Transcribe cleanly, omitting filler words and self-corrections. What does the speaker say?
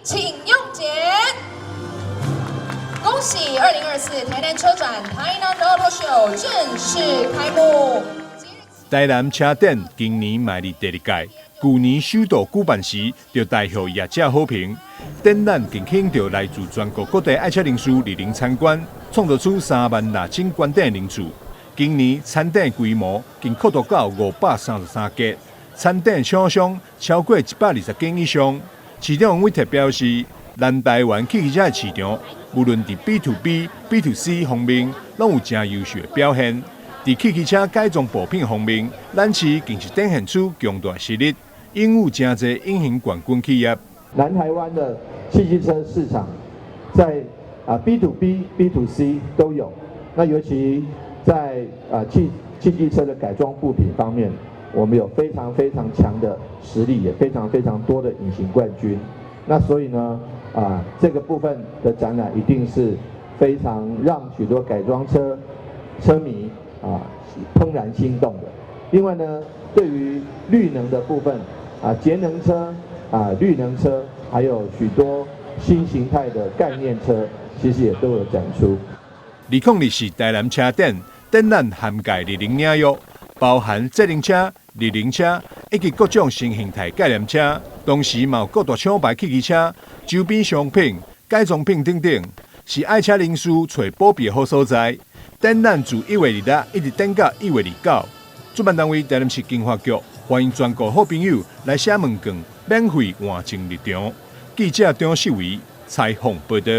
请用检。恭喜2024台南车展台南 Auto Show 正式开幕。台南车展今年迈入第2届，去年首度举办时就大获业者好评。展览更吸引到来自全国各地爱车人士莅临参观，创造出3万多种观展人次。今年参展规模更扩大到533家，参展厂商超过120间以上。市长王伟特表示，咱台湾汽车的市场，无论在 B2B、B2C 方面，拢有真优秀的表现。在汽车改装部品方面，咱市更是展现出强大实力，拥有真侪隐形冠军企业。南台湾的汽车市场，在B2B、B2C 都有。那尤其在汽车的改装部品方面，我们有非常强的实力，也非常多的隐形冠军。那所以呢，这个部分的展览一定是非常让许多改装车迷怦然心动的。另外呢，对于绿能的部分，节能车、绿能车，还有许多新形态的概念车，其实也都有展出。2024台南车展览涵盖日能领域，包含节能车、日能车以及各种新形态概念车，同时嘛有各大厂牌汽车、周边商品、改装品等等，是爱车人士找宝贝的好所在。展览自1月26一直展到1月29。主办单位台南市经发局欢迎全国好朋友来写问卷，免费换证入场。记者张世维采访报道。